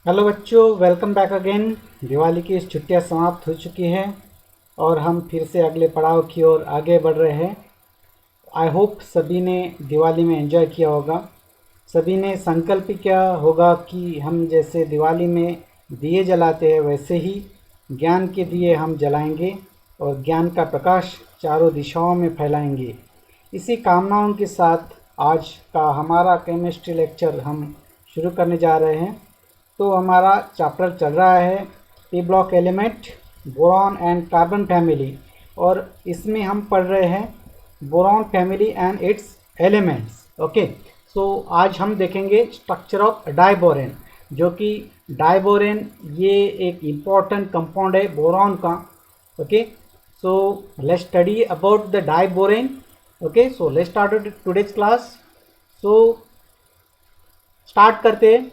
Hello बच्चों, welcome back again. Diwali की छुट्टियां समाप्त हो चुकी हैं और हम फिर से अगले पड़ाव की ओर आगे बढ़ रहे हैं। आई होप सभी ने दिवाली में एंजॉय किया होगा। सभी ने संकल्प किया होगा कि हम जैसे दिवाली में दिए जलाते हैं वैसे ही ज्ञान के दिए हम जलाएंगे और ज्ञान का प्रकाश चारों दिशाओं में फैलाएंगे। इसी कामनाओं के साथ आज का हमारा केमिस्ट्री लेक्चर हम शुरू करने जा रहे हैं। तो हमारा चैप्टर चल रहा है p block element, boron and carbon family, और इसमें हम पढ़ रहे हैं boron family and its elements. Okay, so आज हम देखेंगे स्ट्रक्चर ऑफ डाइबोरेन, जो कि डाइबोरेन ये एक इम्पॉर्टेंट कंपाउंड है बोरॉन का। Okay, so let's study about the diborane. Okay, so let's start today's class. So start करते हैं।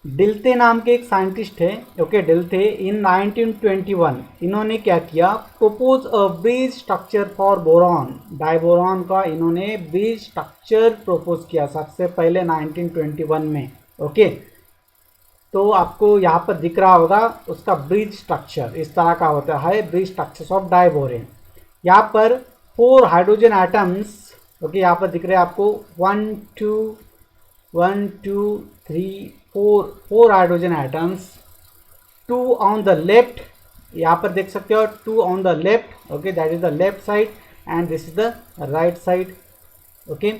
डिल्थे नाम के एक साइंटिस्ट है। ओके, डिल्थे इन 1921 इन्होंने क्या किया, propose a bridge structure for boron. Diborane का इन्होंने ब्रिज स्ट्रक्चर प्रपोज किया सबसे पहले 1921 में। ओके, तो आपको यहाँ पर दिख रहा होगा उसका ब्रिज स्ट्रक्चर इस तरह का होता है, ब्रिज स्ट्रक्चर ऑफ डाइबोरेन। यहाँ पर 4 हाइड्रोजन एटम्स, ओके, यहाँ पर दिख रहे हैं आपको 1 2 3 4 hydrogen atoms. 2 on the left, यहाँ पर देख सकते हो 2 on the left. Okay, that is the left side and this is the right side. Okay,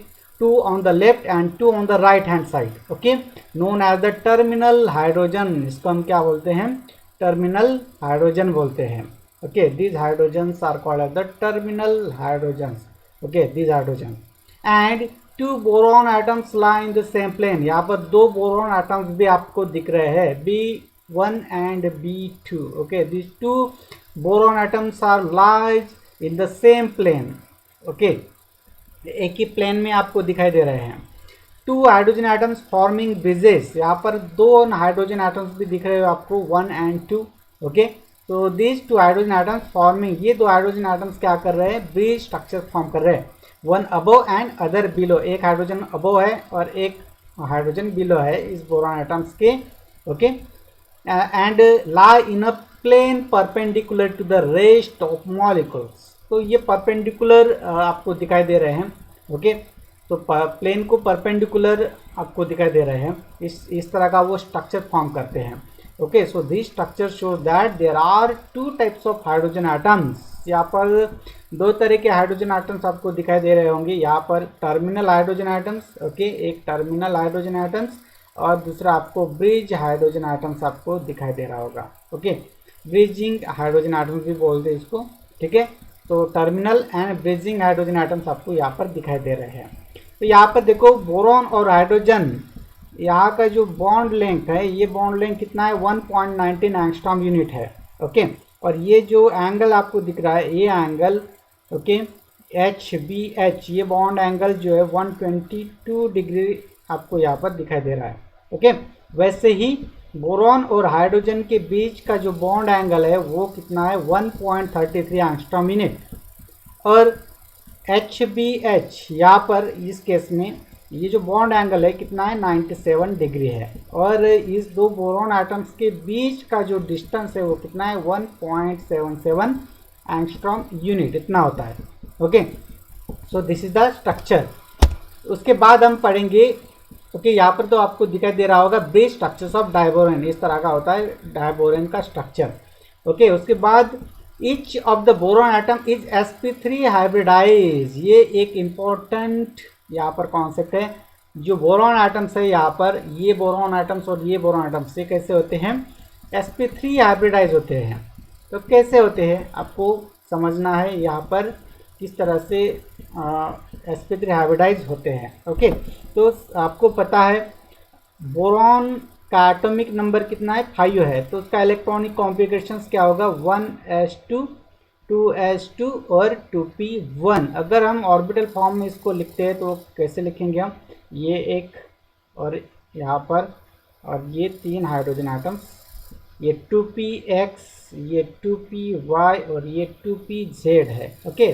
2 on the left and 2 on the right hand side. Okay, known as the terminal hydrogen. इसको हम क्या बोलते हैं, terminal hydrogen बोलते हैं। Okay, these hydrogens are called as the terminal hydrogens. Okay, these hydrogen and 2 boron atoms lie in the same plane. यहाँ पर 2 boron atoms भी आपको दिख रहे हैं, B1 and B2. Okay, these 2 boron atoms are lies in the same plane. Okay, एक ही plane में आपको दिखाई दे रहे हैं। 2 हाइड्रोजन एटम्स फॉर्मिंग ब्रिजेस, यहाँ पर 2 हाइड्रोजन एटम्स भी दिख रहे हो आपको 1 and 2। ओके, तो दिस 2 हाइड्रोजन एटम्स फॉर्मिंग, ये 2 हाइड्रोजन एटम्स क्या कर रहे हैं, ब्रिज स्ट्रक्चर फॉर्म कर रहे हैं। 1 अबव एंड अदर बिलो, एक हाइड्रोजन अबव है और एक हाइड्रोजन बिलो है इस बोरॉन एटम्स के। Okay, and lie in a plane perpendicular to the rest of molecules. तो ये परपेंडिकुलर आपको दिखाई दे रहे हैं। ओके, तो प्लेन को परपेंडिकुलर आपको दिखाई दे रहे हैं, इस तरह का वो स्ट्रक्चर फॉर्म करते हैं। Okay, so this structure show that there are 2 types of hydrogen atoms. यहाँ पर 2 तरह के हाइड्रोजन एटम्स आपको दिखाई दे रहे होंगे। यहाँ पर टर्मिनल हाइड्रोजन एटम्स, ओके, एक टर्मिनल हाइड्रोजन एटम्स और दूसरा आपको ब्रिज हाइड्रोजन एटम्स आपको दिखाई दे रहा होगा। ओके, ब्रिजिंग हाइड्रोजन एटम्स भी बोलते हैं इसको। ठीक है, तो terminal and bridging hydrogen atoms आपको यहाँ पर दिखाई दे रहे हैं। तो यहाँ पर देखो बोरॉन और हाइड्रोजन, यहाँ का जो बॉन्ड लेंथ है, ये बॉन्ड लेंथ कितना है, 1.19 एंगस्ट्रॉम यूनिट है। ओके, और ये जो एंगल आपको दिख रहा है, ये एंगल, ओके, HBH, ये बॉन्ड एंगल जो है 122 डिग्री आपको यहाँ पर दिखाई दे रहा है। ओके, वैसे ही बोरॉन और हाइड्रोजन के बीच का जो बॉन्ड एंगल है वो कितना है, 1.33 एंगस्ट्रॉम यूनिट। और HBH यहाँ पर इस केस में ये जो बॉन्ड एंगल है कितना है, 97 डिग्री है। और इस 2 बोरॉन एटम्स के बीच का जो डिस्टेंस है वो कितना है, 1.77 एंगस्ट्रॉम यूनिट, इतना होता है। Okay, so this is the structure. उसके बाद हम पढ़ेंगे, ओके, यहाँ पर तो आपको दिखाई दे रहा होगा ब्रिज स्ट्रक्चर्स ऑफ डाइबोरेन, इस तरह का होता है डाइबोरेन का स्ट्रक्चर। ओके, उसके बाद each of the boron atom is sp3 hybridize. ये एक इम्पोर्टेंट यहाँ पर कॉन्सेप्ट है। जो बोरॉन एटम्स है यहाँ पर, ये बोरॉन एटम्स और ये बोरॉन एटम्स ये कैसे होते हैं, sp3 हाइब्रिडाइज होते हैं। तो कैसे होते हैं आपको समझना है, यहाँ पर किस तरह से sp3 हाइब्रिडाइज होते हैं। ओके, तो आपको पता है बोरॉन का एटॉमिक नंबर कितना है, 5 है। तो उसका इलेक्ट्रॉनिक कॉन्फ़िगरेशंस क्या होगा, 1s2 2s2 और 2p1। अगर हम ऑर्बिटल फॉर्म में इसको लिखते हैं तो कैसे लिखेंगे हम, ये एक और यहाँ पर और ये 3 हाइड्रोजन एटम्स, ये 2px, ये 2py और ये 2pz है। ओके,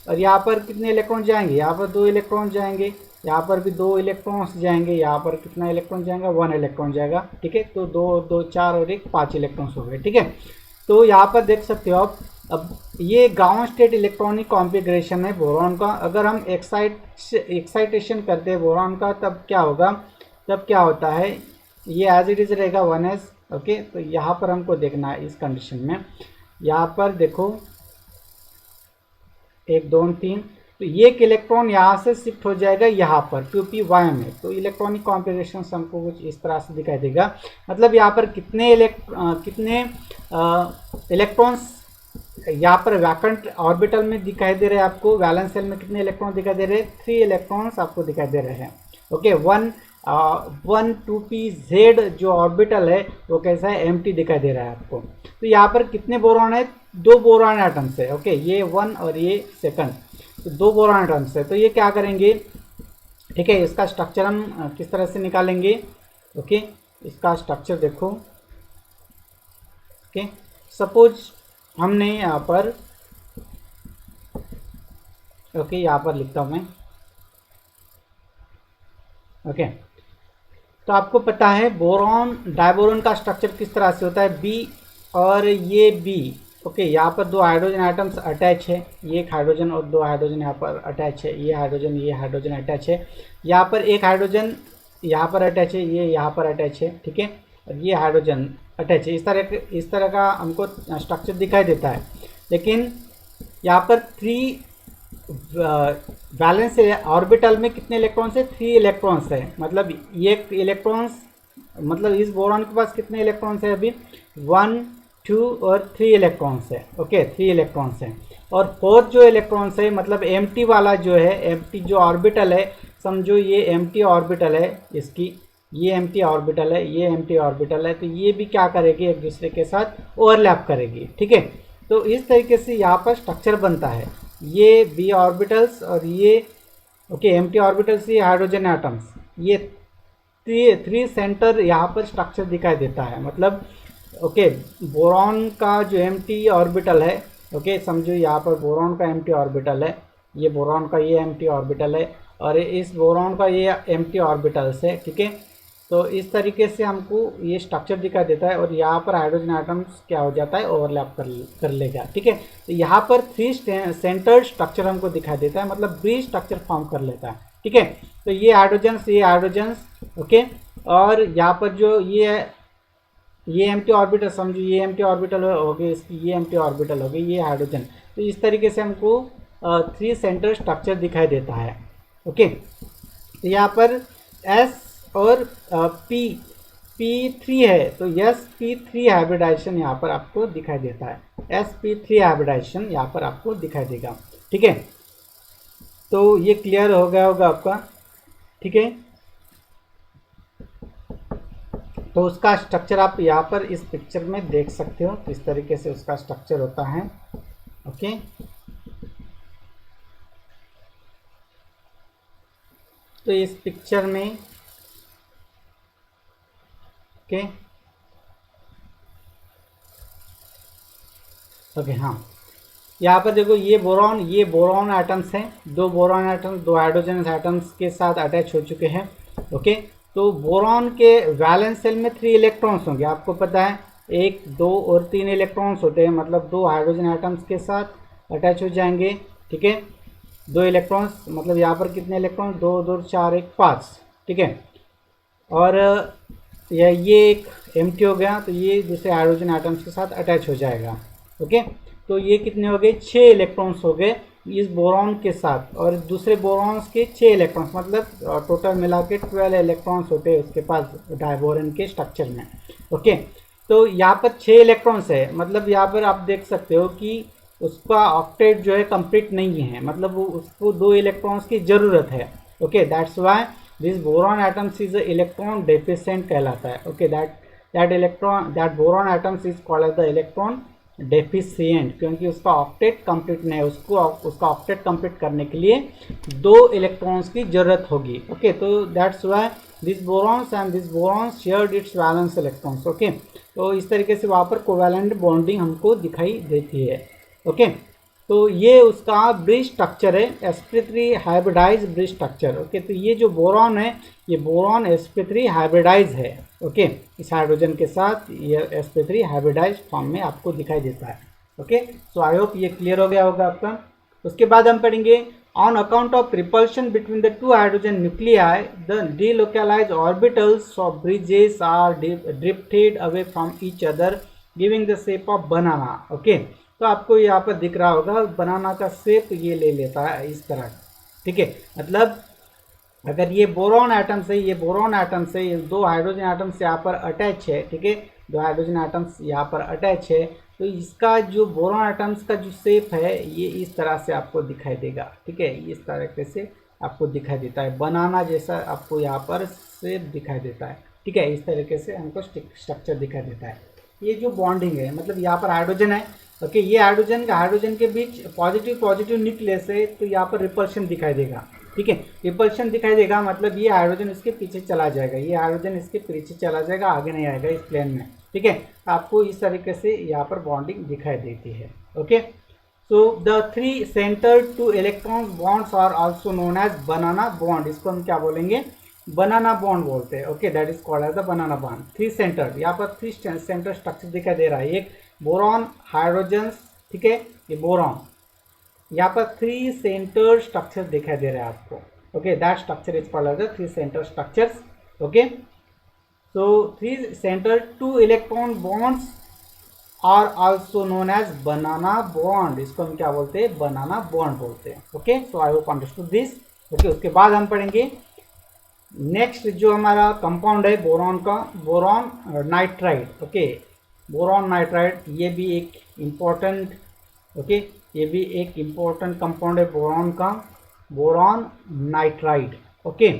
और यहाँ पर कितने इलेक्ट्रॉन जाएंगे, यहाँ पर 2 इलेक्ट्रॉन जाएंगे। यहाँ पर भी 2 इलेक्ट्रॉन्स जाएंगे, यहाँ पर कितना इलेक्ट्रॉन जाएगा, 1 इलेक्ट्रॉन जाएगा, ठीक है। तो 2 2 4 और 1 5 इलेक्ट्रॉन्स हो गए, ठीक है। तो यहाँ पर देख सकते हो आप, अब ये ग्राउंड स्टेट इलेक्ट्रॉनिक कॉन्फ़िगरेशन है बोरॉन का। अगर हम एक्साइटेशन करते हैं बोरॉन का, तब क्या होगा, तब क्या होता है, ये एज इट इज रहेगा 1s, ओके। तो यहाँ पर हमको देखना है इस कंडीशन में, यहाँ पर देखो 1 2 3, तो ये एक इलेक्ट्रॉन यहाँ से शिफ्ट हो जाएगा यहाँ पर 2p में। तो इलेक्ट्रॉनिक कॉन्फ़िगरेशन हमको कुछ इस तरह से दिखाई देगा। मतलब यहाँ पर कितने इलेक्ट्रॉन्स यहाँ पर वैकेंट ऑर्बिटल में दिखाई दे रहे हैं आपको। वैलेंस शेल में कितने इलेक्ट्रॉन दिखाई दे रहे हैं, 3 इलेक्ट्रॉन्स आपको दिखाई दे रहे हैं, ओके। 1 2pz जो ऑर्बिटल है वो कैसा है, एम्प्टी दिखाई दे रहा है आपको। तो यहाँ पर कितने बोरॉन है, 2 बोरॉन एटम्स है, ओके। ये 1 और ये सेकंड, तो 2 बोरॉन एटम्स है। तो ये क्या करेंगे, ठीक है, इसका स्ट्रक्चर हम किस तरह से निकालेंगे, ओके। इसका स्ट्रक्चर देखो, ओके। सपोज हमने यहाँ पर, ओके, यहाँ पर लिखता हूँ मैं, ओके। तो आपको पता है बोरॉन डायबोरॉन का स्ट्रक्चर किस तरह से होता है, बी और ये बी, ओके। यहाँ पर 2 हाइड्रोजन आइटम्स अटैच है, ये एक हाइड्रोजन और 2 हाइड्रोजन यहाँ पर अटैच है, ये हाइड्रोजन अटैच है। यहाँ पर एक हाइड्रोजन यहाँ पर अटैच है, ये यहाँ पर अटैच है, ठीक है, और ये हाइड्रोजन अटैच है। इस तरह का हमको स्ट्रक्चर दिखाई देता है। लेकिन यहाँ पर 3 वैलेंस ऑर्बिटल में कितने इलेक्ट्रॉन्स है, 3 इलेक्ट्रॉन्स है। मतलब ये इलेक्ट्रॉन्स, मतलब इस बोरॉन के पास कितने इलेक्ट्रॉन्स है अभी, 1 2 और 3 इलेक्ट्रॉन्स है, ओके। 3 इलेक्ट्रॉन्स है। और 4th जो इलेक्ट्रॉन्स है, मतलब एम्प्टी वाला जो है, एम्प्टी जो ऑर्बिटल है, समझो ये एम्प्टी ऑर्बिटल है इसकी, ये एम्प्टी ऑर्बिटल है, ये एम्प्टी ऑर्बिटल है। तो ये भी क्या करेगी, एक दूसरे के साथ ओवरलैप करेगी, ठीक है। तो इस तरीके से यहाँ पर स्ट्रक्चर बनता है, ये बी ऑर्बिटल्स और ये, ओके, एम्प्टी ऑर्बिटल्स, ये हाइड्रोजन एटम्स, ये 3 सेंटर यहाँ पर स्ट्रक्चर दिखाई देता है। मतलब ओके, बोरॉन का जो एम्प्टी ऑर्बिटल है, ओके, समझो यहाँ पर बोरॉन का एम्प्टी ऑर्बिटल है, ये बोरॉन का ये एम्प्टी ऑर्बिटल है, और इस बोरॉन का ये एम्प्टी ऑर्बिटल्स है, ठीक है। तो इस तरीके से हमको ये स्ट्रक्चर दिखाई देता है, और यहाँ पर हाइड्रोजन एटम्स क्या हो जाता है, ओवरलैप कर लेगा, ठीक है। तो यहाँ पर 3 सेंटर्ड स्ट्रक्चर हमको दिखाई देता है, मतलब ब्रिज स्ट्रक्चर फॉर्म कर लेता है, ठीक है। तो ये हाइड्रोजन्स, ओके। और यहाँ पर जो ये एम्प्टी ऑर्बिटल, समझो ये एम्प्टी ऑर्बिटल हो गए, इसकी ये एम्प्टी ऑर्बिटल हो गई, ये हाइड्रोजन। तो इस तरीके से हमको 3 सेंटर स्ट्रक्चर दिखाई देता है, ओके। तो यहाँ पर S और P3 है, तो sp3 हाइब्रिडाइजेशन यहाँ पर आपको दिखाई देता है, sp3 हाइब्रिडाइजेशन यहाँ पर आपको दिखाई देगा, ठीक है। तो ये क्लियर हो गया होगा आपका, ठीक है। तो उसका स्ट्रक्चर आप यहाँ पर इस पिक्चर में देख सकते हो, तो इस तरीके से उसका स्ट्रक्चर होता है, ओके। तो इस पिक्चर में, ओके, ओके, हाँ, यहाँ पर देखो ये बोरॉन एटम्स हैं, 2 बोरॉन एटम्स 2 हाइड्रोजन एटम्स के साथ अटैच हो चुके हैं, ओके। तो बोरॉन के वैलेंस शेल में 3 इलेक्ट्रॉन्स होंगे, आपको पता है 1 2 और 3 इलेक्ट्रॉन्स होते हैं, मतलब 2 हाइड्रोजन एटम्स के साथ अटैच हो जाएंगे, ठीक है। 2 इलेक्ट्रॉन्स, मतलब यहाँ पर कितने इलेक्ट्रॉन, 2 2 4 1 5, ठीक है। और ये एक एम्प्टी हो गया, तो ये दूसरे हाइड्रोजन एटम्स के साथ अटैच हो जाएगा, ओके। तो ये कितने हो गए, 6 इलेक्ट्रॉन्स हो गए इस बोरॉन के साथ, और दूसरे बोरॉन्स के 6 इलेक्ट्रॉन्स, मतलब टोटल मिला के 12 इलेक्ट्रॉन्स होते हैं उसके पास डायबोरॉन के स्ट्रक्चर में, ओके। तो यहाँ पर 6 इलेक्ट्रॉन्स है, मतलब यहाँ पर आप देख सकते हो कि उसका ऑक्टेट जो है कंप्लीट नहीं है, मतलब उसको 2 इलेक्ट्रॉन्स की ज़रूरत है, okay. That's why this boron atoms is electron deficient कहलाता है, okay. That boron atoms is called as the electron deficient, क्योंकि उसका ऑक्टेट कंप्लीट नहीं है, उसका ऑक्टेट कंप्लीट करने के लिए 2 इलेक्ट्रॉन्स की जरूरत होगी, ओके। तो that's why this बोरॉन्स and this बोरॉन्स shared it's valence electrons, okay. तो इस तरीके से वहाँ पर कोवैलेंट बॉन्डिंग हमको दिखाई देती है, ओके। तो ये उसका ब्रिज स्ट्रक्चर है, sp3 hybridise bridge structure. Okay, तो ये जो बोरॉन है ये बोरॉन sp3 हाइब्रिडाइज है। ओके, इस हाइड्रोजन के साथ ये sp3 हाइब्रिडाइज फॉर्म में आपको दिखाई देता है। ओके, सो आई होप ये क्लियर हो गया होगा आपका। उसके बाद हम पढ़ेंगे on account of repulsion between the two hydrogen nuclei the delocalized orbitals of bridges are drifted away from each other giving the shape of banana। Okay, तो आपको यहाँ पर दिख रहा होगा बनाना का शेप ये ले लेता है इस तरह। ठीक है, मतलब अगर ये बोरॉन एटम से ये बोरॉन एटम से ये दो हाइड्रोजन एटम्स यहाँ पर अटैच है, ठीक है, दो हाइड्रोजन एटम्स यहाँ पर अटैच है, तो इसका जो बोरॉन एटम्स का जो शेप है ये इस तरह से आपको दिखाई देगा। ठीक है, इस तरीके से आपको दिखाई देता है, बनाना जैसा आपको यहाँ पर शेप दिखाई देता है। ठीक है, इस तरीके से हमको स्ट्रक्चर दिखाई देता है। ये जो बॉन्डिंग है, मतलब यहाँ पर हाइड्रोजन है। ओके, ये हाइड्रोजन के बीच पॉजिटिव निकले से तो यहाँ पर रिपल्शन दिखाई देगा। ठीक है, रिपल्शन दिखाई देगा मतलब ये हाइड्रोजन इसके पीछे चला जाएगा, ये हाइड्रोजन इसके पीछे चला जाएगा, आगे नहीं आएगा इस प्लेन में। ठीक है, आपको इस तरीके से यहाँ पर बॉन्डिंग दिखाई देती है। Okay, so the 3 centre two electron bonds are also known as banana bond. इसको हम क्या बोलेंगे, बनाना बॉन्ड बोलते हैं। Okay, that is called as the banana bond. 3 centre, यहाँ पर 3 सेंटर स्ट्रक्चर दिखाई दे रहा है, एक बोरॉन हाइड्रोजन। ठीक है, ये बोरॉन, यहाँ पर 3 सेंटर स्ट्रक्चर दिखाई दे रहा है आपको। Okay, that structure is called as the 3 centre structures. Okay, so 3 centre 2 electron bonds are also known as banana bond. इसको हम क्या बोलते हैं, बनाना बॉन्ड बोलते हैं। Okay, so I hope understood this. Okay, उसके बाद हम पढ़ेंगे नेक्स्ट जो हमारा कंपाउंड है बोरॉन का, boron nitride. Okay, boron nitride ये भी एक इम्पोर्टेंट, ओके, ये भी एक इम्पोर्टेंट कंपाउंड है बोरॉन का, बोरॉन नाइट्राइड। ओके,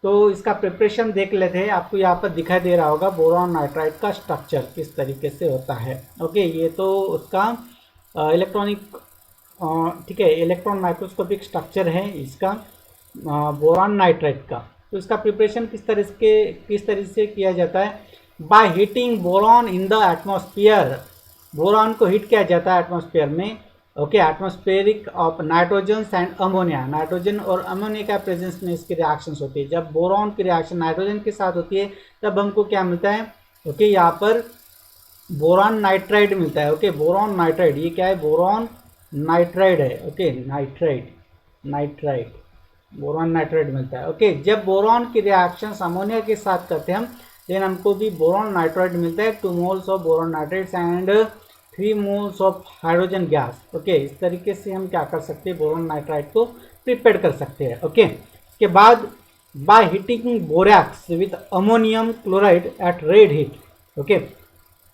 तो इसका प्रिपरेशन देख लेते हैं। आपको यहाँ पर दिखाई दे रहा होगा बोरॉन नाइट्राइड का स्ट्रक्चर किस तरीके से होता है। ओके, ये तो उसका इलेक्ट्रॉनिक, ठीक है, इलेक्ट्रॉन माइक्रोस्कोपिक स्ट्रक्चर है इसका बोरॉन नाइट्राइड का। तो इसका प्रिपरेशन किस तरह से किया जाता है, by heating boron in the atmosphere. Boron को हीट किया जाता है एटमॉस्फेयर में। Okay, atmospheric of nitrogen and ammonia, nitrogen और अमोनिया का प्रेजेंस में इसकी रिएक्शंस होती है। जब बोरॉन की रिएक्शन नाइट्रोजन के साथ होती है तब हमको क्या मिलता है, ओके, यहाँ पर बोरॉन नाइट्राइड मिलता है। ओके, बोरॉन नाइट्राइड, ये क्या है, बोरॉन नाइट्राइड है। ओके, नाइट्राइड बोरॉन नाइट्राइड मिलता है। ओके, जब बोरॉन की रिएक्शंस अमोनिया के साथ करते हैं हम, देन हमको भी बोरॉन नाइट्राइड मिलता है, 2 moles of boron nitrides and 3 moles of hydrogen gas. Okay, इस तरीके से हम क्या कर सकते हैं, बोरॉन नाइट्राइड को प्रिपेयर कर सकते हैं। ओके, इसके बाद by heating borax with ammonium chloride at red heat. Okay,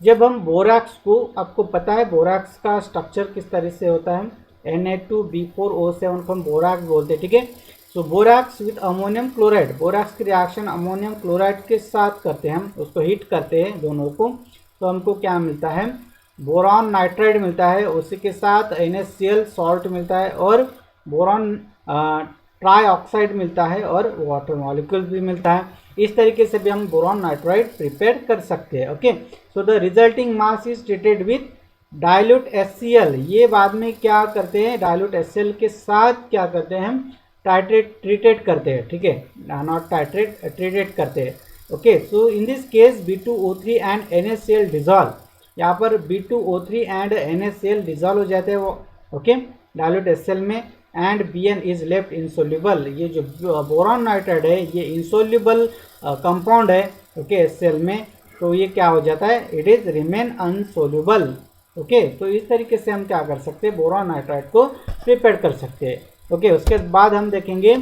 जब हम बोरैक्स को, आपको पता है बोरैक्स का स्ट्रक्चर किस तरह से होता है, Na2B4O7 को हम बोरैक्स बोलते हैं। ठीक है, so borax with ammonium chloride, borax की रिएक्शन अमोनियम क्लोराइड के साथ करते हैं हम, उसको हीट करते हैं दोनों को, तो हमको क्या मिलता है, बोरॉन नाइट्राइड मिलता है, उसी के साथ NaCl सॉल्ट मिलता है और बोरॉन ट्राई ऑक्साइड मिलता है और वाटर मॉलिक्यूल भी मिलता है। इस तरीके से भी हम बोरॉन नाइट्राइड प्रिपेयर कर सकते हैं। Okay, so the resulting mass is treated with dilute HCl। ये बाद में क्या करते हैं, डाइल्यूट HCl के साथ क्या करते हैं हम, ट्रीटेड करते हैं। ठीक है, नॉट ट्रीटेड करते हैं। Okay, so in this case B2O3 and NaCl dissolve, यहाँ पर B2O3 एंड NaCl डिजॉल्व हो जाते हैं वो। ओके, डाइल्यूट HCl में, and Bn is left insoluble. ये जो बोरॉन नाइट्राइड है ये इनसोल्यूबल कंपाउंड है। ओके, HCl में, तो ये क्या हो जाता है, इट इज रिमेन अनसोल्यूबल। ओके, तो इस तरीके से हम क्या कर सकते हैं, बोरॉन नाइट्राइड को प्रिपेयर कर सकते हैं। ओके, उसके बाद हम देखेंगे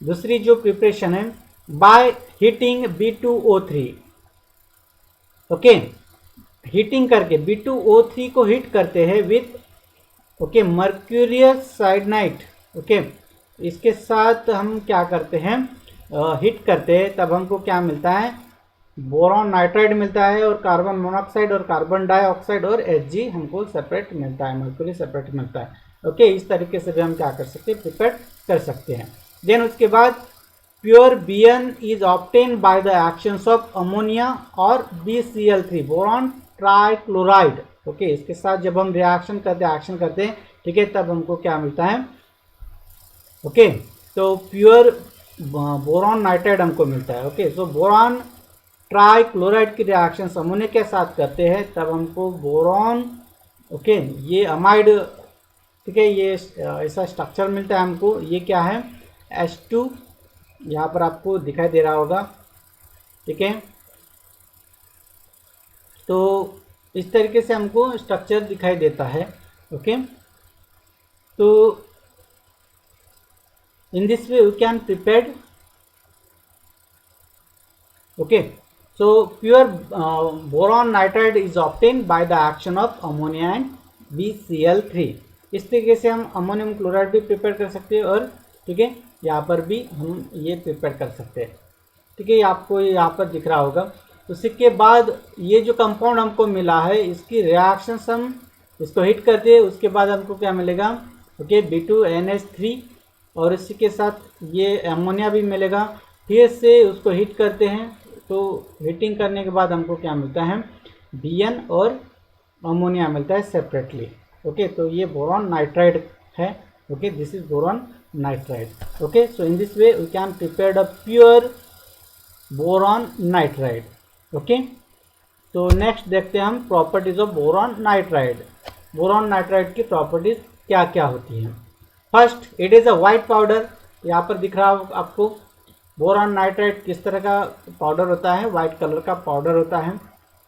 दूसरी जो प्रिपरेशन है, by heating B2O3। Okay, heating करके B2O3 को हीट करते हैं with, okay, mercurius cyanide. Okay, इसके साथ हम क्या करते हैं, हीट करते हैं, तब हमको क्या मिलता है, बोरॉन नाइट्राइड मिलता है और कार्बन मोनोऑक्साइड और कार्बन डाइऑक्साइड और Hg हमको सेपरेट मिलता है, मर्क्यूरी सेपरेट मिलता है। ओके, इस तरीके से भी हम क्या कर सकते हैं, प्रिपेयर कर सकते हैं। देन उसके बाद pure Bn is obtain by the actions of ammonia और BCl3 बोरॉन ट्राइक्लोराइड। ओके, इसके साथ जब हम रिएक्शन करते हैं, ठीक है, तब हमको क्या मिलता है, ओके, तो प्योर बोरॉन नाइट्राइड हमको मिलता है। ओके, सो बोरॉन ट्राइक्लोराइड की रिएक्शन अमोनिया के साथ करते हैं तब हमको बोरॉन, ओके, ये अमाइड, ठीक है, ये ऐसा स्ट्रक्चर मिलता है हमको। ये क्या है, H2, यहाँ पर आपको दिखाई दे रहा होगा, ठीक है। तो इस तरीके से हमको स्ट्रक्चर दिखाई देता है। ओके, तो in this way we can prepare, okay, so pure boron nitride is obtained by the action of ammonia and BCl3। इस तरीके से हम अमोनियम क्लोराइड भी प्रिपेयर कर सकते हैं और, ठीक है, यहाँ पर भी हम ये प्रिपेयर कर सकते हैं, ठीक है, आपको यहाँ पर दिख रहा होगा। उसके बाद ये जो कंपाउंड हमको मिला है इसकी रिएक्शन हम इसको हिट करते हैं, उसके बाद हमको क्या मिलेगा, ओके, B2NH3 और इसी के साथ ये अमोनिया भी मिलेगा। फिर से उसको हिट करते हैं, तो हीटिंग करने के बाद हमको क्या मिलता है, Bn और अमोनिया मिलता है सेपरेटली। ओके, तो ये बोरॉन नाइट्राइड है। Okay, this is boron nitride. Okay, so in this way we can prepare a pure boron nitride. Okay, तो नेक्स्ट देखते हैं हम properties of boron nitride. Boron nitride की प्रॉपर्टीज क्या क्या होती हैं। First, it is a white powder. यहाँ पर दिख रहा है आपको बोरॉन नाइट्राइड किस तरह का पाउडर होता है, वाइट कलर का पाउडर होता है।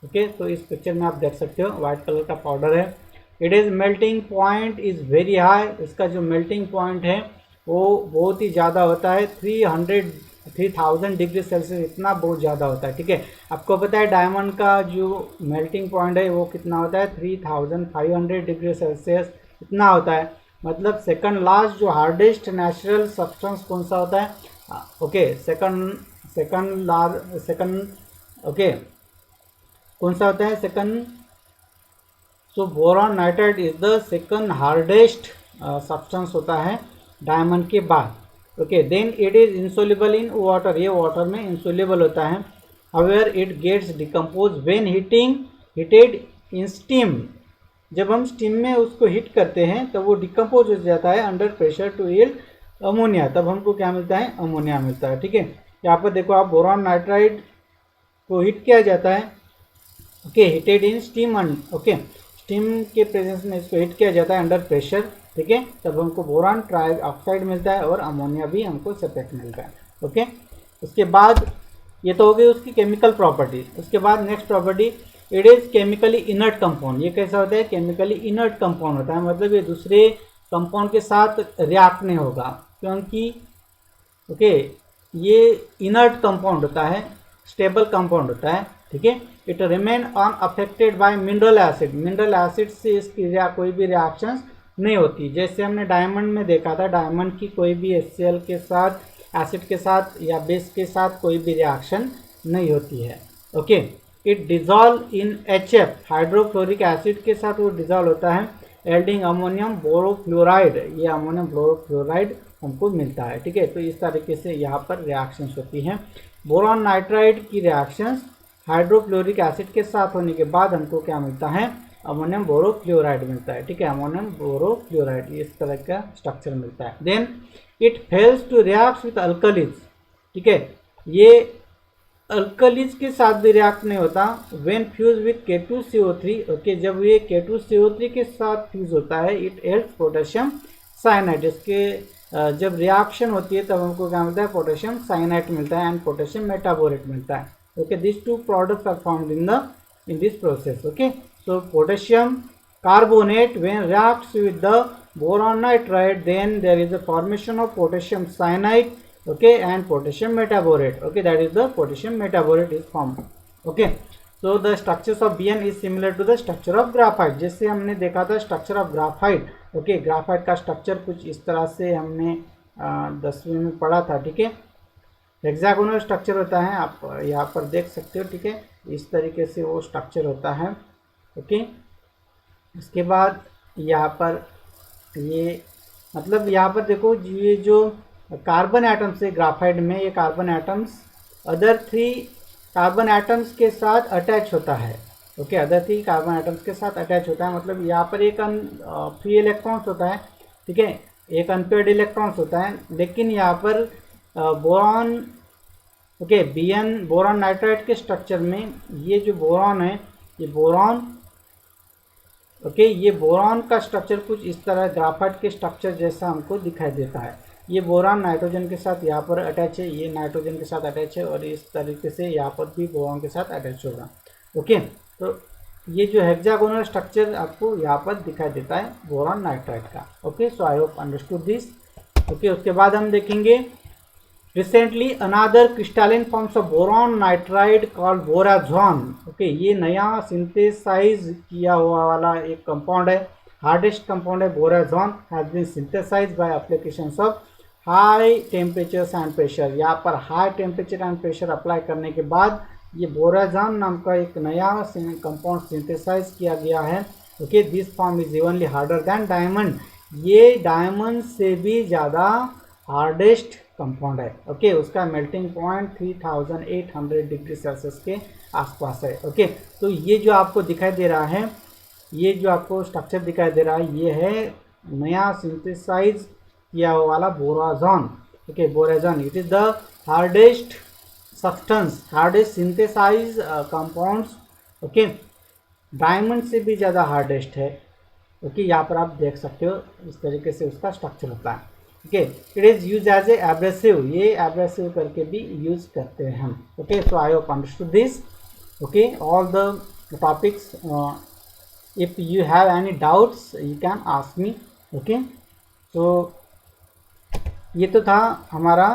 ओके, तो इस पिक्चर में आप देख सकते हो वाइट कलर का पाउडर है। It is melting point is very high. इसका जो मेल्टिंग पॉइंट है वो बहुत ही ज़्यादा होता है, 3000 डिग्री सेल्सियस, इतना बहुत ज़्यादा होता है। ठीक है, आपको पता है डायमंड का जो मेल्टिंग पॉइंट है वो कितना होता है, 3500 डिग्री सेल्सियस इतना होता है। मतलब सेकंड लास्ट जो हार्डेस्ट नेचुरल सब्सटेंस कौन सा होता है, ओके, सेकंड ओके, कौन सा होता है second. So boron nitride is the second hardest substance होता है डायमंड के बाद। Okay, then it is insoluble in water, ये वाटर में इंसोल्युबल होता है। However it gets decompose when heated in steam. जब हम स्टीम में उसको हीट करते हैं तब वो डिकम्पोज हो जाता है under pressure to yield ammonia, तब हमको क्या मिलता है, अमोनिया मिलता है। ठीक है, यहाँ पर देखो आप, बोरॉन नाइट्राइड को हीट किया जाता है, okay, heated in steam, okay, steam के प्रेजेंस में इसको हीट किया जाता है अंडर प्रेशर। ठीक है, तब हमको बोरॉन ट्राइऑक्साइड मिलता है और अमोनिया भी हमको सेपरेट मिलता है। ओके, उसके बाद ये तो हो गई उसकी केमिकल प्रॉपर्टी। उसके बाद next property, it is chemically inert compound. ये कैसा होता है, केमिकली इनर्ट कंपाउंड होता है, मतलब ये दूसरे कंपाउंड के साथ रिएक्ट नहीं होगा, क्योंकि ओके ये इनर्ट कंपाउंड होता है, स्टेबल कंपाउंड होता है। ठीक है, it remain unaffected bye mineral acid. Mineral acid से इसकी कोई भी रिएक्शंस नहीं होती। जैसे हमने डायमंड में देखा था, डायमंड की कोई भी HCl के साथ, एसिड के साथ या बेस के साथ कोई भी रिएक्शन नहीं होती है। Okay, it dissolve in HF, hydrochloric acid के साथ वो डिजॉल्व होता है, एल्डिंग अमोनियम बोरोफ्लोराइड। ये अमोनियम बोरोफ्लोराइड हमको मिलता है। ठीक है, तो इस तरीके से यहाँ पर रिएक्शंस होती हैं। बोरॉन नाइट्राइड की रिएक्शंस हाइड्रोक्लोरिक एसिड के साथ होने के बाद हमको क्या मिलता है, अमोनियम बोरोफ्लोराइड मिलता है। ठीक है, अमोनियम बोरोफ्लोराइड, इस तरह का स्ट्रक्चर मिलता है। Then it fails to react with alkalis. ठीक है, ये अल्कलीज के साथ भी रिएक्ट नहीं होता। When fuse with K2CO3, okay, जब ये K2CO3 के साथ फ्यूज होता है, इट हेल्प्स पोटेशियम साइनाइड। इसके जब रिएक्शन होती है तब हमको क्या मिलता है, पोटेशियम साइनाइड मिलता है एंड पोटेशियम मेटाबोरेट मिलता है। Okay, this two products are formed in this process. Okay, so potassium carbonate when reacts with the boron nitride, then there is a formation of potassium cyanide, okay, and potassium metaborate. Okay, that is the potassium metaborate is formed. Okay, so the structures of Bn is similar to the structure of graphite. जैसे हमने देखा था structure of graphite, okay, graphite का structure कुछ इस तरह से हमने 10वीं में पढ़ा था। ठीक है, हेक्सागोनल स्ट्रक्चर होता है, आप यहाँ पर देख सकते हो। ठीक है, इस तरीके से वो स्ट्रक्चर होता है। ओके, इसके बाद यहाँ पर ये मतलब यहाँ पर देखो, ये जो कार्बन एटम्स है ग्राफाइट में, ये carbon atoms other 3 carbon atoms के साथ अटैच होता है। ओके, अदर 3 कार्बन आइटम्स के साथ अटैच होता है। मतलब यहाँ पर एक फ्री इलेक्ट्रॉन्स होता है, ठीक है, एक अनपेयर्ड इलेक्ट्रॉन्स होता है, लेकिन यहाँ पर boron, okay, BN boron nitride के स्ट्रक्चर में ये जो बोरॉन है, ये बोरॉन, ओके, ये बोरॉन का स्ट्रक्चर कुछ इस तरह ग्राफाइट के स्ट्रक्चर जैसा हमको दिखाई देता है। ये बोरॉन नाइट्रोजन के साथ यहाँ पर अटैच है, ये नाइट्रोजन के साथ अटैच है, और इस तरीके से यहाँ पर भी बोरॉन के साथ अटैच होगा। ओके, तो ये जो हेक्सागोनल स्ट्रक्चर आपको यहाँ पर दिखाई देता है बोरॉन नाइट्राइड का। Okay, so I hope understood this. Okay, उसके बाद हम देखेंगे recently another crystalline forms of boron nitride called borazon. Okay, ये नया सिंथेसाइज किया हुआ वाला एक कंपाउंड है, हार्डेस्ट कंपाउंड है borazon, has been synthesized by applications of high temperatures and pressure. यहाँ पर high temperature and pressure apply करने के बाद ये बोराजॉन नाम का एक नया कंपाउंड सिंथेसाइज किया गया है। Okay, this form is evenly harder than diamond. ये डायमंड से भी ज़्यादा हार्डेस्ट कंपाउंड है। ओके, उसका मेल्टिंग पॉइंट 3800 डिग्री सेल्सियस के आसपास है। ओके, तो ये जो आपको दिखाई दे रहा है, ये जो आपको स्ट्रक्चर दिखाई दे रहा है, ये है नया सिंथेसाइज किया हुआ वाला borazon. Okay, borazon it is the hardest substance, hardest synthesize compounds. Okay, diamond से भी ज़्यादा हार्डेस्ट है। ओके, यहाँ पर आप देख सकते हो इस तरीके से उसका स्ट्रक्चर होता है। Okay, it is use as a abrasive, ये एब्रेसिव करके भी यूज करते हैं हम। Okay, so I hope understood this. Okay, all the topics, if you have any doubts you can ask me. Okay, तो ये तो था हमारा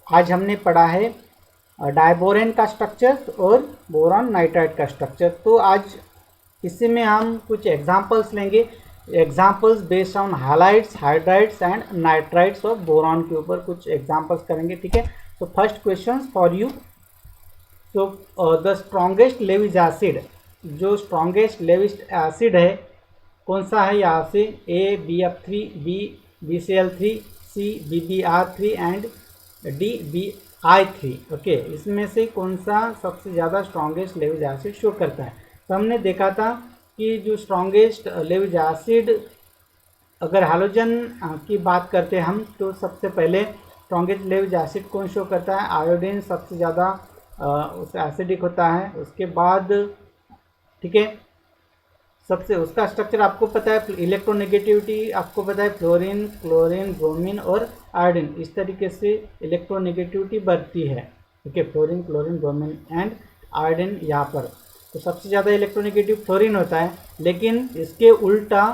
आज हमने पढ़ा है डायबोरेन का स्ट्रक्चर और बोरॉन नाइट्राइड का स्ट्रक्चर। तो आज इसी में हम कुछ एग्जांपल्स लेंगे, examples based on highlights, hydrides and nitrides of boron के ऊपर कुछ एग्जांपल्स करेंगे। ठीक है, तो फर्स्ट क्वेश्चन फॉर यू। तो द स्ट्रॉन्गेस्ट लेविज एसिड, जो स्ट्रॉन्गेस्ट लेविज एसिड है कौन सा है यहाँ से? A BF3, B BCl3, C BBr3 and D BI3। Okay, इसमें से कौन सा सबसे ज़्यादा स्ट्रॉन्गेस्ट लेविज एसिड शो करता है? तो हमने देखा था कि जो स्ट्रॉन्गेस्ट लेविज एसिड, अगर हैलोजन की बात करते हैं हम, तो सबसे पहले स्ट्रॉन्गेस्ट लेविज एसिड कौन शो करता है? आयोडीन सबसे ज़्यादा उस एसिडिक होता है। उसके बाद ठीक है, सबसे उसका स्ट्रक्चर आपको पता है, इलेक्ट्रोनेगेटिविटी आपको पता है, फ्लोरीन, क्लोरीन, ब्रोमीन और आयोडीन, इस तरीके से इलेक्ट्रोनेगेटिविटी बढ़ती है। Okay, fluorine, chlorine, bromine and iodine यहाँ पर। तो सबसे ज़्यादा इलेक्ट्रोनेगेटिव फ्लोरीन होता है, लेकिन इसके उल्टा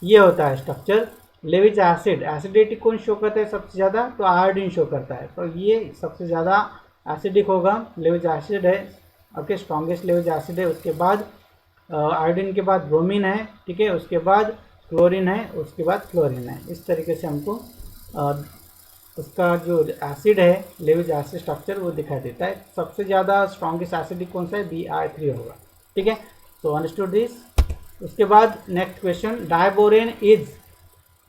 ये होता है स्ट्रक्चर लेविज एसिड, एसिडिटी कौन शो करता है सबसे ज़्यादा? तो आयोडीन शो करता है। तो ये सबसे ज़्यादा एसिडिक होगा, लेविज एसिड है। ओके, स्ट्रॉन्गेस्ट लेविज एसिड है। उसके बाद आयोडीन के बाद ब्रोमीन है, ठीक है, उसके बाद क्लोरीन है, उसके बाद फ्लोरीन है। इस तरीके से हमको उसका जो एसिड है, लेविज एसिड स्ट्रक्चर, वो दिखाई देता है। सबसे ज़्यादा स्ट्रॉन्गेस्ट एसिडिक कौन सा है? BI3 होगा। ठीक है, तो अंडरस्टूड दिस। उसके बाद next question, diborane is,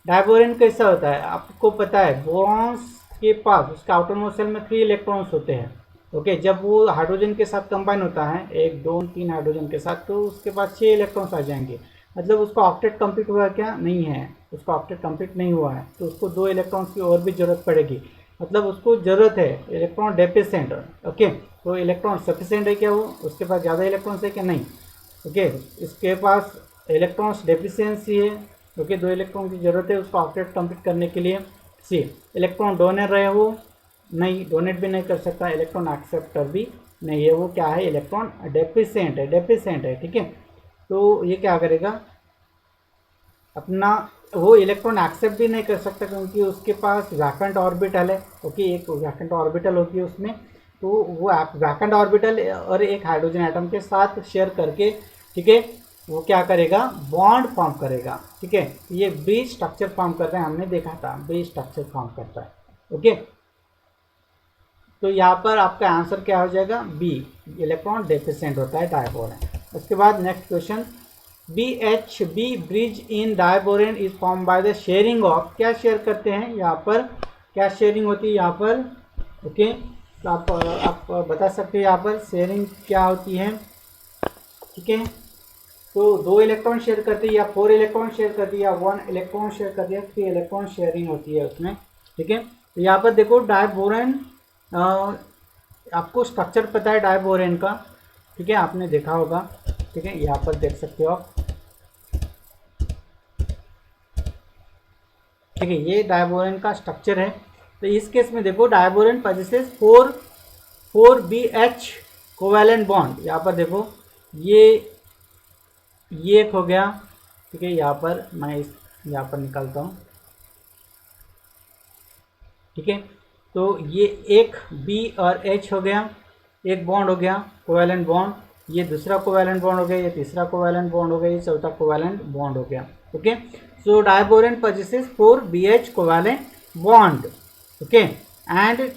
diborane कैसा होता है? आपको पता है, बोरॉन्स के पास उसका आउटरमोस्ट शेल में 3 इलेक्ट्रॉन्स होते हैं। ओके, जब वो हाइड्रोजन के साथ कंबाइन होता है, 1 2 3 हाइड्रोजन के साथ, तो उसके पास 6 इलेक्ट्रॉन्स आ जाएंगे। मतलब उसका ऑक्टेट कंप्लीट हुआ क्या? नहीं है, उसका ऑक्टेट कंप्लीट नहीं हुआ है, तो उसको 2 इलेक्ट्रॉन्स की और भी ज़रूरत पड़ेगी। मतलब उसको ज़रूरत है इलेक्ट्रॉन डेफिशिएंट। ओके, तो इलेक्ट्रॉन सफिशिएंट है क्या वो? उसके पास ज़्यादा इलेक्ट्रॉन्स है क्या? नहीं। ओके, इसके पास इलेक्ट्रॉन्स डेफिशिएंसी है। ओके, 2 इलेक्ट्रॉन की ज़रूरत है उसको ऑक्टेट कंप्लीट करने के लिए। सी, इलेक्ट्रॉन डोनर रहे वो? नहीं, डोनेट भी नहीं कर सकता, इलेक्ट्रॉन एक्सेप्टर भी नहीं है, वो क्या है? इलेक्ट्रॉन डेफिशिएंट है, डेफिशिएंट है। ठीक है, तो ये क्या करेगा अपना, वो इलेक्ट्रॉन एक्सेप्ट भी नहीं कर सकता क्योंकि उसके पास वैकेंट ऑर्बिटल है। ओके, एक वैकेंट ऑर्बिटल होती है उसमें, तो वो वैकेंट ऑर्बिटल और एक हाइड्रोजन एटम के साथ शेयर करके, ठीक है, वो क्या करेगा? बॉन्ड फॉर्म करेगा। ठीक है, ये ब्रिज स्ट्रक्चर फॉर्म करता है, हमने देखा था ब्रिज स्ट्रक्चर फॉर्म करता है। ओके, तो यहाँ पर आपका आंसर क्या हो जाएगा? बी, इलेक्ट्रॉन डेफिशिएंट होता है डायबोरेन। उसके बाद next question, BHB bridge in diborane is form by the sharing of, क्या शेयर करते हैं यहाँ पर? क्या शेयरिंग होती है यहाँ पर? ओके, तो आप बता सकते हैं यहाँ पर शेयरिंग क्या होती है? ठीक है। तो 2 इलेक्ट्रॉन शेयर करती है या 4 इलेक्ट्रॉन शेयर करती है या 1 इलेक्ट्रॉन शेयर करती है, 3 इलेक्ट्रॉन शेयरिंग होती है उसमें, ठीक है। तो यहाँ पर देखो डायबोरेन, आपको स्ट्रक्चर पता है डायबोरेन का, ठीक है, आपने देखा होगा, ठीक है, यहाँ पर देख सकते हो आप, ठीक है, ये डायबोरेन का स्ट्रक्चर है। तो इस केस में देखो diborane possesses 4BH covalent bond, यहाँ पर देखो ये एक हो गया, ठीक है, यहाँ पर मैं इस यहाँ पर निकालता हूँ, ठीक है। तो ये एक B और H हो गया, एक बॉन्ड हो गया कोवैलेंट बॉन्ड, ये दूसरा कोवैलेंट बॉन्ड हो गया, ये तीसरा कोवैलेंट बॉन्ड हो गया, ये चौथा कोवैलेंट बॉन्ड हो गया, okay. So diborane possesses 4BH covalent bond, okay, and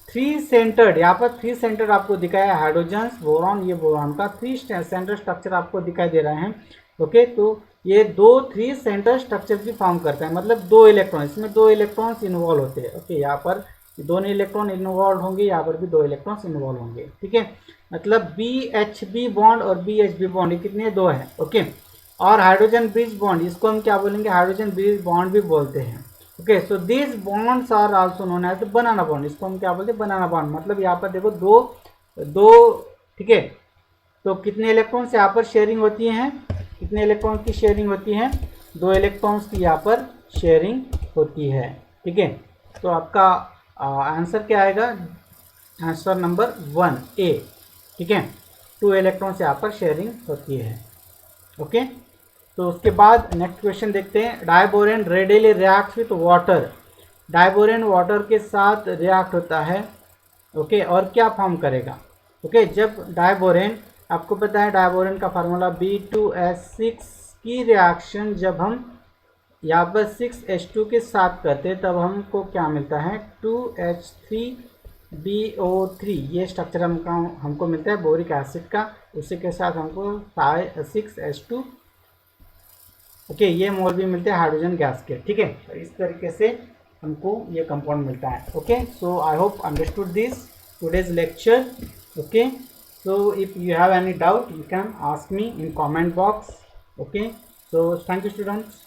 3 centred, यहाँ पर 3 सेंटर आपको दिखाया है, हाइड्रोजन्स, बोरॉन, ये बोरॉन का 3 सेंटर स्ट्रक्चर आपको दिखाई दे रहे हैं, ओके। तो ये 3 सेंटर स्ट्रक्चर भी फॉर्म करता है, मतलब 2 इलेक्ट्रॉन, इसमें 2 इलेक्ट्रॉन्स इन्वॉल्व होते हैं, ओके। यहाँ पर दोनों इलेक्ट्रॉन इन्वॉल्व होंगे, यहाँ पर भी 2 इलेक्ट्रॉन्स इन्वॉल्व होंगे, ठीक है। मतलब BHB बॉन्ड और BHB बॉन्ड ये कितने, 2 है, ओके। और हाइड्रोजन ब्रिज बॉन्ड, इसको हम क्या बोलेंगे, हाइड्रोजन ब्रिज बॉन्ड भी बोलते हैं, okay. So this bonds are also known as banana bond, इसको हम क्या बोलते हैं, बनाना बॉन्ड। मतलब यहाँ पर देखो दो, ठीक है। तो कितने इलेक्ट्रॉन्स यहाँ पर शेयरिंग होती हैं, कितने इलेक्ट्रॉन की शेयरिंग होती है, 2 इलेक्ट्रॉन्स की यहाँ पर शेयरिंग होती है, ठीक है। तो आपका आंसर क्या आएगा, आंसर नंबर 1A, ठीक है, 2 इलेक्ट्रॉन्स यहाँ पर शेयरिंग होती है, ओके। तो उसके बाद नेक्स्ट क्वेश्चन देखते हैं, diborane readily reacts with water, diborane water के साथ रिएक्ट होता है, ओके, और क्या फॉर्म करेगा, ओके। जब डायबोरेन, आपको पता है डायबोरेन का फार्मूला B2H6 की रिएक्शन जब हम यहाँ पर 6H2 के साथ करते हैं तब हमको क्या मिलता है, 2H3BO3, ये स्ट्रक्चर हमको मिलता है बोरिक एसिड का, उसी के साथ हमको 6H2, ओके, ये मोल भी मिलते हैं हाइड्रोजन गैस के, ठीक है। तो इस तरीके से हमको ये कंपाउंड मिलता है, okay. So I hope understood this today's lecture, okay. So if you have any doubt you can ask me in comment box, okay. So thank you students.